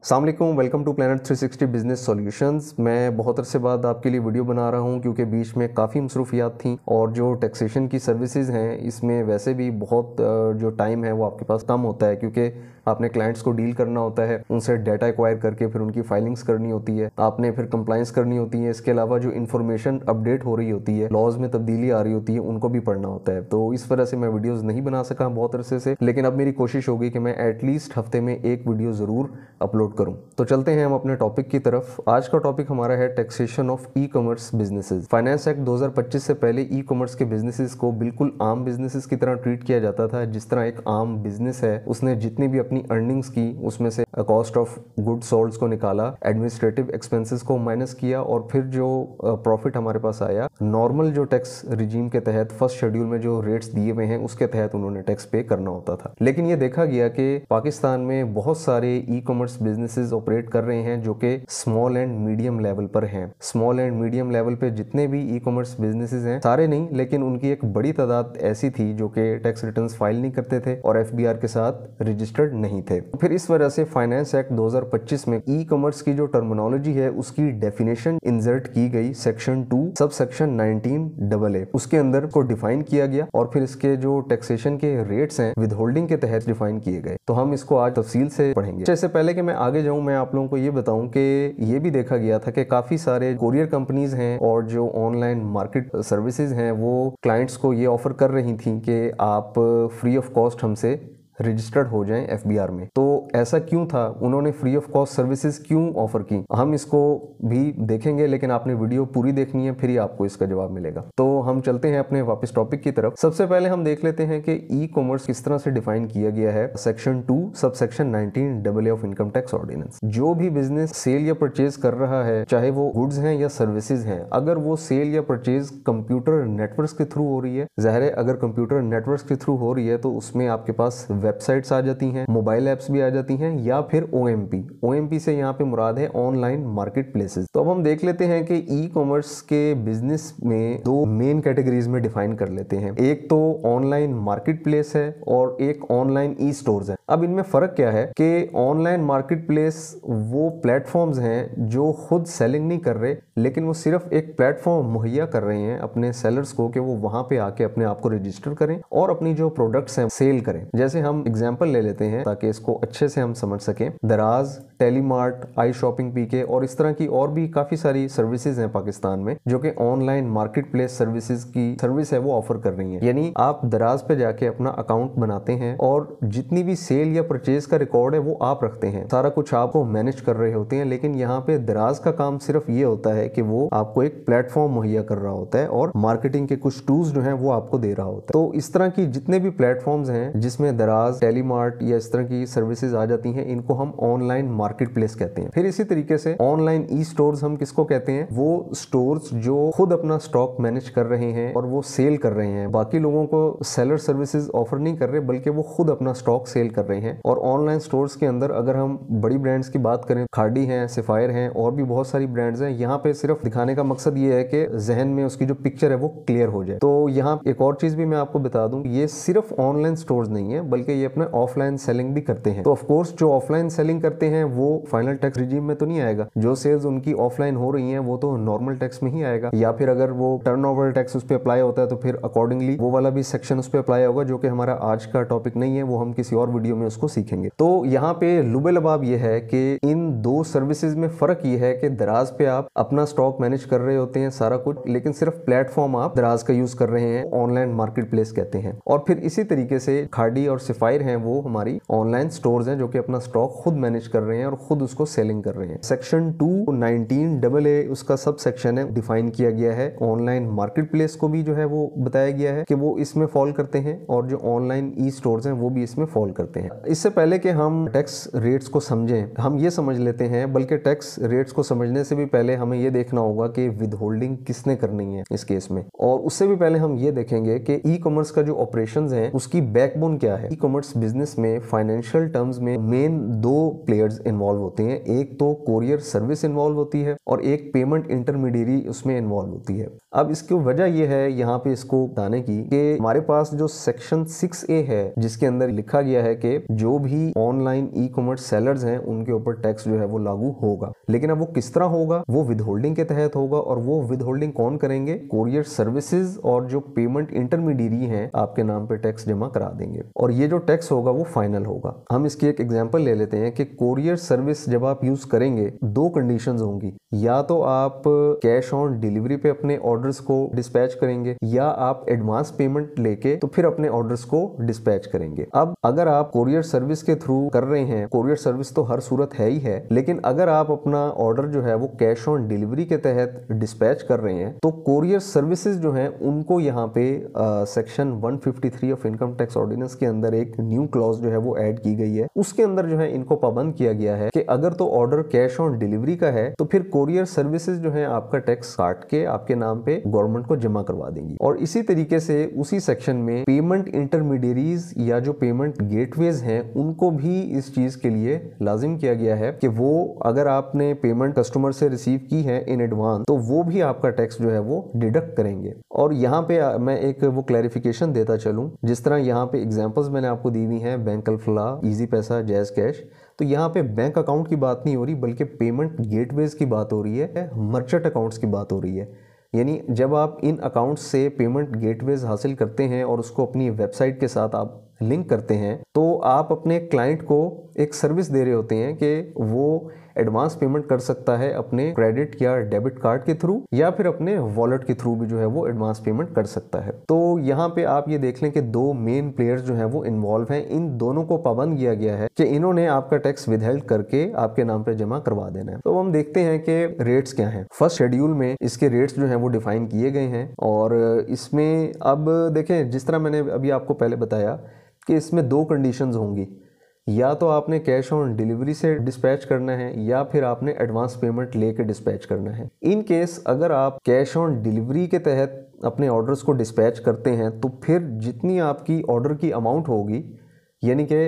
अस्सलाम वालेकुम, welcome to planet 360 business solutions. मैं बहुत अरसे बाद आपके लिए वीडियो बना रहा हूं क्योंकि बीच में काफ़ी मसरूफियात थी और जो टैक्सेशन की सर्विसेज हैं इसमें वैसे भी बहुत जो टाइम है वो आपके पास कम होता है क्योंकि आपने क्लाइंट्स को डील करना होता है, उनसे डाटा एक्वायर करके फिर उनकी फाइलिंग्स करनी होती है, आपने फिर कंप्लाइंस करनी होती है। इसके अलावा जो इन्फॉर्मेशन अपडेट हो रही होती है, लॉज में तब्दीली आ रही होती है, उनको भी पढ़ना होता है। तो इस वजह से मैं वीडियोज़ नहीं बना सका बहुत अरसे से, लेकिन अब मेरी कोशिश होगी कि मैं एटलीस्ट हफ्ते में एक वीडियो ज़रूर अपलोड करूं। तो चलते हैं हम अपने टॉपिक की तरफ। आज का टॉपिक हमारा है taxation of e commerce businesses. Finance act 2025 से पहले ई कॉमर्स के बिजनेसेस को बिल्कुल आम बिजनेसेस की तरह ट्रीट किया जाता था। जिस तरह एक आम बिजनेस है, उसने जितनी भी अपनी अर्निंग्स की उसमें से कॉस्ट ऑफ गुड सोल्ड को निकाला, एडमिनिस्ट्रेटिव एक्सपेंसेस को माइनस किया और फिर जो प्रॉफिट हमारे पास आया, नॉर्मल जो टैक्स रिजीम के तहत फर्स्ट शेड्यूल में जो रेट्स दिए हुए हैं उसके तहत उन्होंने टैक्स पे करना होता था। लेकिन ये देखा गया कि पाकिस्तान में बहुत सारे ई कॉमर्स बिजनेसेस ऑपरेट कर रहे हैं जो कि स्मॉल एंड मीडियम लेवल पर हैं। स्मॉल एंड मीडियम लेवल पे जितने भी ई कॉमर्स बिजनेसेस हैं, सारे नहीं लेकिन उनकी एक बड़ी तादाद ऐसी थी जो कि टैक्स रिटर्न्स फाइल नहीं करते थे और एफबीआर के साथ रजिस्टर्ड नहीं थे। फिर इस वजह से फाइनेंस एक्ट 2025 में ई कॉमर्स की जो टर्मिनोलॉजी है उसकी डेफिनेशन इंसर्ट की गई सेक्शन 2 सब सेक्शन 19AA। उसके अंदर को डिफाइन किया गया और फिर इसके जो टैक्सेशन के रेट्स हैं विद होल्डिंग के तहत डिफाइन किए गए। तो हम इसको आज तफसील से पढ़ेंगे। इससे पहले कि मैं आगे जाऊं, मैं आप लोगों को ये बताऊं कि ये भी देखा गया था कि काफी सारे कोरियर कंपनीज हैं और जो ऑनलाइन मार्केट सर्विसेज हैं वो क्लाइंट्स को ये ऑफर कर रही थी कि आप फ्री ऑफ कॉस्ट हमसे रजिस्टर्ड हो जाएं एफबीआर में। तो ऐसा क्यों था, उन्होंने फ्री ऑफ कॉस्ट सर्विसेज क्यों ऑफर की, हम इसको भी देखेंगे, लेकिन आपने वीडियो पूरी देखनी है फिर ही आपको इसका जवाब मिलेगा। तो हम चलते हैं अपने वापस टॉपिक की तरफ। सबसे पहले हम देख लेते हैं कि ई कॉमर्स किस तरह से डिफाइन किया गया है section 2 sub section 19AA of income tax ordinance. जो भी बिजनेस सेल या परचेज कर रहा है, चाहे वो गुड्स हैं या सर्विसेज हैं, अगर वो सेल या परचेज कंप्यूटर नेटवर्क के थ्रू हो रही है, जाहिर है अगर कंप्यूटर नेटवर्क के थ्रू हो रही है तो उसमें आपके पास वेबसाइट्स आ जाती हैं, मोबाइल ऐप्स भी आ जाती हैं, या फिर ओएमपी से यहाँ पे मुराद है ऑनलाइन मार्केट प्लेसेस। तो अब हम देख लेते हैं कि ई कॉमर्स के बिजनेस में दो मेन कैटेगरीज में डिफाइन कर लेते हैं। एक तो ऑनलाइन मार्केट प्लेस है और एक ऑनलाइन ई स्टोर्स है। अब इनमें फर्क क्या है कि ऑनलाइन मार्केट प्लेस वो प्लेटफॉर्म्स हैं जो खुद सेलिंग नहीं कर रहे, लेकिन वो सिर्फ एक प्लेटफॉर्म मुहैया कर रहे हैं अपने सेलर्स को कि वो वहां पे आके अपने आप को रजिस्टर करें और अपनी जो प्रोडक्ट्स हैं सेल करें। जैसे हम एग्जाम्पल ले लेते हैं ताकि इसको अच्छे से हम समझ सकें। दराज, टेलीमार्ट, आई शॉपिंग पीके और इस तरह की और भी काफी सारी सर्विसेज हैं पाकिस्तान में जो कि ऑनलाइन मार्केट प्लेस सर्विसेज की सर्विस है वो ऑफर कर रही हैं। यानी आप दराज पे जाके अपना अकाउंट बनाते हैं और जितनी भी सेल या परचेज का रिकॉर्ड है वो आप रखते हैं, सारा कुछ आपको मैनेज कर रहे होते हैं। लेकिन यहाँ पे दराज का काम सिर्फ ये होता है कि वो आपको एक प्लेटफॉर्म मुहैया कर रहा होता है और मार्केटिंग के कुछ टूल्स जो है वो आपको दे रहा होता है। तो इस तरह की जितने भी प्लेटफॉर्म्स हैं जिसमें दराज, टेलीमार्ट या इस तरह की सर्विसेज आ जाती हैं, इनको हम ऑनलाइन मार्केट प्लेस कहते हैं। फिर इसी तरीके से ऑनलाइन ई स्टोर्स हम किसको कहते हैं, वो स्टोर्स जो खुद अपना स्टॉक मैनेज कर रहे हैं और वो सेल कर रहे हैं, बाकी लोगों को सेलर सर्विसेज ऑफर नहीं कर रहे बल्कि वो खुद अपना स्टॉक सेल कर रहे हैं। और ऑनलाइन स्टोर्स के अंदर अगर हम बड़ी ब्रांड्स की बात करें, खाड़ी हैं, सफायर हैं और भी बहुत सारी ब्रांड्स हैं, यहाँ पे सिर्फ दिखाने का मकसद ये है कि जहन में उसकी जो पिक्चर है वो क्लियर हो जाए। तो यहाँ एक और चीज भी मैं आपको बता दूं, ये सिर्फ ऑनलाइन स्टोर्स नहीं है बल्कि ये अपने ऑफलाइन सेलिंग भी करते हैं। तो ऑफ कोर्स जो ऑफलाइन सेलिंग करते हैं वो फाइनल टैक्स रिजीम में तो नहीं आएगा, जो सेल्स उनकी ऑफलाइन हो रही हैं वो तो नॉर्मल टैक्स में ही आएगा, या फिर अगर वो टर्नओवर टैक्स उस पर अप्लाई होता है तो फिर अकॉर्डिंगली वो वाला भी सेक्शन उस पर अप्लाई होगा, जो कि हमारा आज का टॉपिक नहीं है, वो हम किसी और वीडियो में उसको सीखेंगे। तो यहाँ पे लुबे लबाब ये है कि इन दो सर्विसेज में फर्क ये है कि दराज पे आप अपना स्टॉक मैनेज कर रहे होते हैं सारा कुछ, लेकिन सिर्फ प्लेटफॉर्म आप दराज का यूज कर रहे हैं, ऑनलाइन मार्केट प्लेस कहते हैं। और फिर इसी तरीके से खाड़ी और सफायर हैं, वो हमारी ऑनलाइन स्टोर्स हैं जो कि अपना स्टॉक खुद मैनेज कर रहे हैं और खुद उसको सेलिंग कर रहे हैं। सेक्शन 219AA उसका सब सेक्शन है, डिफाइन किया गया है। ऑनलाइन मार्केट प्लेस को भी जो है वो बताया गया है कि वो इसमें फॉल करते हैं और जो ऑनलाइन ई स्टोर्स हैं वो भी इसमें फॉल करते हैं। इससे पहले कि हम टैक्स रेट्स को समझें, हम ये समझ लेते हैं, बल्कि टैक्स रेट्स को समझने से भी पहले हमें ये देखना होगा कि विद होल्डिंग किसने करनी है इस केस में। और उससे भी पहले हम ये देखेंगे कि ई कॉमर्स का जो ऑपरेशंस है उसकी बैकबोन क्या है। ई कॉमर्स बिजनेस में फाइनेंशियल टर्म्स में मेन दो प्लेयर्स इन्वॉल्व होते हैं। एक तो कोरियर सर्विस इन्वॉल्व होती है और एक पेमेंट इंटरमीडियरी उसमें इन्वॉल्व होती है। अब इसकी वजह यह है यहाँ पे इसको बताने की कि हमारे पास जो सेक्शन 6A है जिसके अंदर लिखा गया है कि जो भी ऑनलाइन ई कॉमर्स सेलर्स हैं उनके ऊपर टैक्स जो है वो लागू होगा। लेकिन अब वो किस तरह होगा, वो विद होल्डिंग के तहत होगा। और वो विद होल्डिंग कौन करेंगे, कोरियर सर्विसेज और जो पेमेंट इंटरमीडियरी हैं आपके नाम पे टैक्स जमा करा देंगे। और ये जो टैक्स होगा वो फाइनल होगा। हम इसकी एक एग्जांपल ले लेते हैं कि कोरियर सर्विस जब आप यूज करेंगे दो कंडीशंस होंगी, या तो आप कैश ऑन डिलीवरी पे अपने ऑर्डर्स को डिस्पैच करेंगे या आप एडवांस पेमेंट लेके तो फिर अपने ऑर्डर्स को डिस्पैच करेंगे। अब अगर आप कोरियर सर्विस के थ्रू कर रहे हैं, कोरियर सर्विस तो हर सूरत है ही है, लेकिन अगर आप अपना ऑर्डर जो है वो कैश ऑन डिलीवरी के तहत डिस्पैच कर रहे हैं तो कोरियर सर्विसेज जो हैं उनको यहाँ पे section 153 of income tax ordinance के अंदर एक न्यू क्लॉज जो है वो ऐड की गई है। उसके अंदर जो है इनको पाबंद किया गया है कि अगर तो ऑर्डर कैश ऑन डिलीवरी का है तो फिर कोरियर सर्विसेज जो है आपका टैक्स काट के आपके नाम पे गवर्नमेंट को जमा करवा देंगी। और इसी तरीके से उसी सेक्शन में पेमेंट इंटरमीडियरीज या जो पेमेंट गेटवेज हैं उनको भी इस चीज के लिए लाजिम किया गया है कि वो अगर आपने पेमेंट कस्टमर से रिसीव की है इन एडवांस तो वो भी आपका टैक्स जो है वो डिडक्ट करेंगे। और यहाँ पे मैं एक वो क्लैरिफिकेशन देता चलूं, जिस तरह यहाँ पे एग्जांपल्स मैंने आपको दी हुई हैं, बैंक अल्फला, इजी पैसा, जैज कैश, तो यहाँ पे बैंक अकाउंट की बात नहीं हो रही बल्कि पेमेंट गेटवेज की बात हो रही है, मर्चेंट अकाउंट्स की बात हो रही है। यानी जब आप इन अकाउंट्स से पेमेंट गेटवेज हासिल करते हैं और उसको अपनी वेबसाइट के साथ आप लिंक करते हैं तो आप अपने क्लाइंट को एक सर्विस दे रहे होते हैं कि वो एडवांस पेमेंट कर सकता है अपने क्रेडिट या डेबिट कार्ड के थ्रू या फिर अपने वॉलेट के थ्रू भी जो है वो एडवांस पेमेंट कर सकता है। तो यहाँ पे आप ये देख लें कि दो मेन प्लेयर्स जो हैं वो इन्वॉल्व हैं। इन दोनों को पाबंद किया गया है कि इन्होंने आपका टैक्स विदहेल्ड करके आपके नाम पे जमा करवा देना है। तो हम देखते हैं कि रेट्स क्या हैं। फर्स्ट शेड्यूल में इसके रेट्स जो हैं वो डिफाइन किए गए हैं और इसमें अब देखें जिस तरह मैंने अभी आपको पहले बताया कि इसमें दो कंडीशंस होंगी, या तो आपने कैश ऑन डिलीवरी से डिस्पैच करना है या फिर आपने एडवांस पेमेंट लेके डिस्पैच करना है। इन केस अगर आप कैश ऑन डिलीवरी के तहत अपने ऑर्डर्स को डिस्पैच करते हैं तो फिर जितनी आपकी ऑर्डर की अमाउंट होगी, यानी कि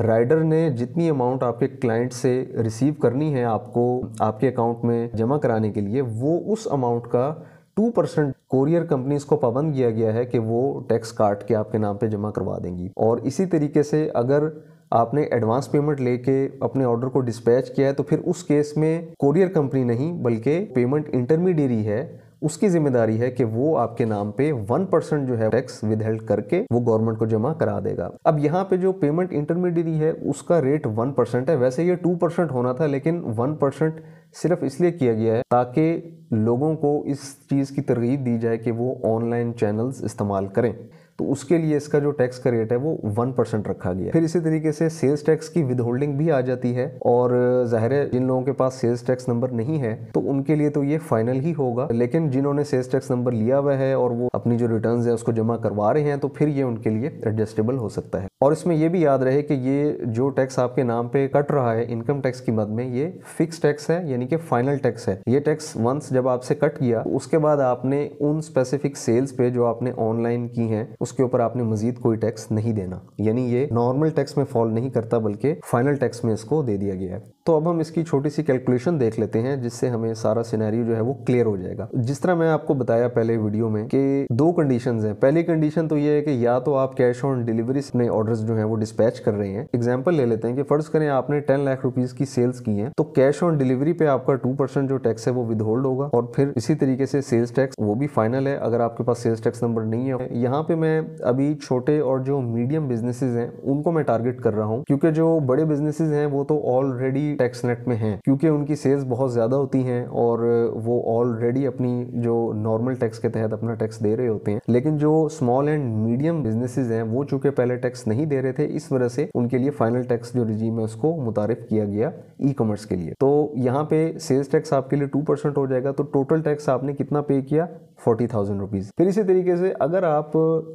राइडर ने जितनी अमाउंट आपके क्लाइंट से रिसीव करनी है आपको आपके अकाउंट में जमा कराने के लिए, वो उस अमाउंट का 2% कोरियर कंपनीज को पाबंद किया गया है कि वो टैक्स काट के आपके नाम पे जमा करवा देंगी। और इसी तरीके से अगर आपने एडवांस पेमेंट लेके अपने ऑर्डर को डिस्पैच किया है तो फिर उस केस में कोरियर कंपनी नहीं बल्कि पेमेंट इंटरमीडियरी है, उसकी जिम्मेदारी है कि वो आपके नाम पे 1% जो है टैक्स विदहेल्ड करके वो गवर्नमेंट को जमा करा देगा। अब यहाँ पे जो पेमेंट इंटरमीडियरी है उसका रेट 1% है। वैसे ये 2% होना था लेकिन 1% सिर्फ इसलिए किया गया है ताकि लोगों को इस चीज़ की तरगीब दी जाए कि वो ऑनलाइन चैनल्स इस्तेमाल करें, तो उसके लिए इसका जो टैक्स का रेट है वो 1% रखा गया है। फिर इसी तरीके से सेल्स टैक्स की विद होल्डिंग भी आ जाती है और जाहिर है जिन लोगों के पास सेल्स टैक्स नंबर नहीं है तो उनके लिए तो ये फाइनल ही होगा, लेकिन जिन्होंने सेल्स टैक्स नंबर लिया हुआ है और वो अपनी जो रिटर्न्स है उसको जमा करवा रहे हैं तो फिर ये उनके लिए एडजस्टेबल हो सकता है। और इसमें यह भी याद रहे कि ये जो टैक्स आपके नाम पे कट रहा है इनकम टैक्स की मद में, ये फिक्स टैक्स है यानी कि फाइनल टैक्स है। ये टैक्स वंस जब आपसे कट किया उसके बाद आपने उन स्पेसिफिक सेल्स पे जो आपने ऑनलाइन की हैं उसके ऊपर आपने मजीद कोई टैक्स नहीं देना, यानी ये नॉर्मल टैक्स में फॉल नहीं करता बल्कि फाइनल टैक्स में इसको दे दिया गया है। तो अब हम इसकी छोटी सी कैलकुलेशन देख लेते हैं जिससे हमें सारा सिनेरियो जो है वो क्लियर हो जाएगा। जिस तरह मैं आपको बताया पहले वीडियो में कि दो कंडीशंस हैं। पहली कंडीशन तो ये है कि या तो आप कैश ऑन डिलीवरी अपने ऑर्डर्स जो है वो डिस्पैच कर रहे हैं। एग्जांपल ले लेते हैं कि फर्ज करें आपने 10 लाख रुपीस की सेल्स की हैं तो कैश ऑन डिलीवरी पे आपका 2% जो टैक्स है वो विद होल्ड होगा और फिर इसी तरीके से सेल्स टैक्स वो भी फाइनल है अगर आपके पास सेल्स टैक्स नंबर नहीं है। यहाँ पे मैं अभी छोटे और जो मीडियम बिजनेसेस हैं उनको मैं टारगेट कर रहा हूँ क्योंकि जो बड़े बिजनेसेस हैं वो तो ऑलरेडी टैक्स नेट में हैं क्योंकि उनकी सेल्स बहुत ज्यादा होती हैं और वो ऑलरेडी अपनी जो नॉर्मल टैक्स के तहत अपना टैक्स दे रहे होते हैं। लेकिन जो स्मॉल एंड मीडियम बिजनेसेस हैं वो चूंकि पहले टैक्स नहीं दे रहे थे, इस वजह से उनके लिए फाइनल टैक्स जो रिजीम है उसको मुतारिफ किया गया ई कॉमर्स के लिए। तो यहाँ पे सेल्स टैक्स आपके लिए 2% हो जाएगा तो टोटल टैक्स आपने कितना पे किया, 40,000 रुपीज। फिर इसी तरीके से अगर आप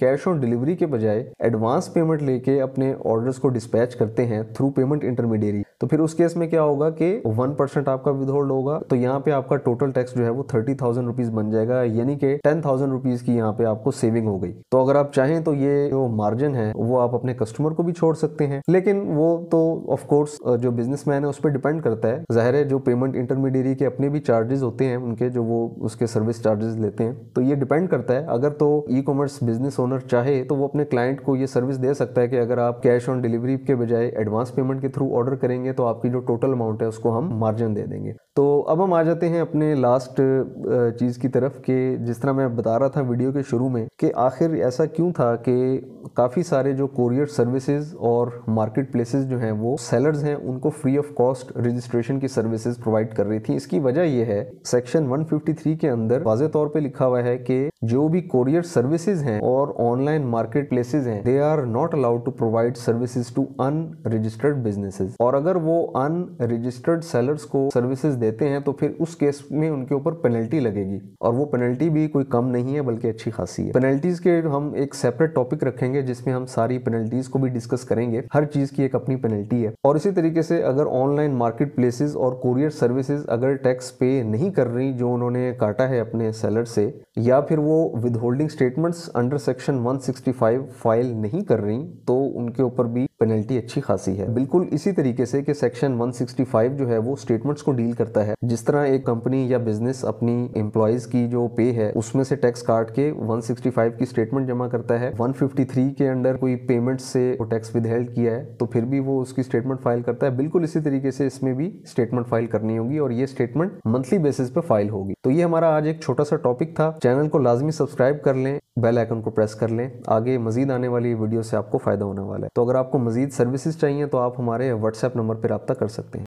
कैश ऑन डिलीवरी के बजाय एडवांस पेमेंट लेके अपने ऑर्डर्स को डिस्पैच करते हैं थ्रू पेमेंट इंटरमीडियरी, तो फिर उस केस में क्या होगा कि 1% आपका विदहोल्ड होगा। तो यहाँ पे आपका टोटल टैक्स जो है वो 30,000 रुपीज बन जाएगा, यानी कि 10,000 रुपीज की यहाँ पे आपको सेविंग हो गई। तो अगर आप चाहें तो ये जो मार्जिन है वो आप अपने कस्टमर को भी छोड़ सकते हैं, लेकिन वो तो ऑफ कोर्स जो बिजनेसमैन है उस पर डिपेंड करता है। जाहिर है जो पेमेंट इंटरमीडियरी के अपने भी चार्जेस होते हैं उनके, जो वो उसके सर्विस चार्जेस लेते हैं, तो ये डिपेंड करता है। अगर तो ई कॉमर्स बिजनेस ओनर चाहे तो वो अपने क्लाइंट को ये सर्विस दे सकता है कि अगर आप कैश ऑन डिलीवरी के बजाय एडवांस पेमेंट के थ्रू ऑर्डर करेंगे तो आपकी जो टोटल अमाउंट है उसको हम मार्जिन दे देंगे। तो अब हम आ जाते हैं अपने लास्ट चीज की तरफ कि जिस तरह मैं बता रहा था वीडियो के शुरू में कि आखिर ऐसा क्यों था कि काफ़ी सारे जो कोरियर सर्विसेज और मार्केट प्लेसेस जो हैं वो सेलर्स हैं उनको फ्री ऑफ कॉस्ट रजिस्ट्रेशन की सर्विसेज प्रोवाइड कर रही थी। इसकी वजह यह है सेक्शन 153 के अंदर वाज़े तौर पे लिखा हुआ है कि जो भी कोरियर सर्विसेज हैं और ऑनलाइन मार्केट प्लेसेस हैं they are not allowed to provide services to unregistered businesses. और अगर वो अनरजिस्टर्ड सेलर्स को सर्विसेज देते हैं तो फिर उस केस में उनके ऊपर पेनल्टी लगेगी, और वो पेनल्टी भी कोई कम नहीं है बल्कि अच्छी खासी है। पेनल्टीज के हम एक सेपरेट टॉपिक रखेंगे जिसमें हम सारी पेनल्टीज को भी डिस्कस करेंगे। हर चीज की एक अपनी पेनल्टी है। और इसी तरीके से अगर ऑनलाइन मार्केट प्लेसेस और कोरियर सर्विसेज अगर टैक्स पे नहीं कर रही जो उन्होंने काटा है अपने सेलर से, या फिर वो withholding statements under section 165 file नहीं कर रही, तो उनके ऊपर भी पेनल्टी अच्छी खासी है। बिल्कुल इसी तरीके से कि सेक्शन 165 जो है वो स्टेटमेंट्स को डील करता है। जिस तरह एक कंपनी या बिजनेस अपनी एम्प्लॉयज की जो पे है उसमें से टैक्स काट के 165 की स्टेटमेंट जमा करता है, 153 के अंडर कोई पेमेंट से वो टैक्स विदहेल्ड किया है तो फिर भी वो उसकी स्टेटमेंट फाइल करता है। बिल्कुल इसी तरीके से इसमें भी स्टेटमेंट फाइल करनी होगी और ये स्टेटमेंट मंथली बेसिस पे फाइल होगी। तो ये हमारा आज एक छोटा सा टॉपिक था। चैनल को लाजमी सब्सक्राइब कर लें, बेल आइकन को प्रेस कर लें, आगे मजीद आने वाली वीडियो से आपको फायदा होने वाला है। तो अगर आपको मजीद सर्विसेज चाहिए तो आप हमारे व्हाट्सएप नंबर पर रब्ता कर सकते हैं।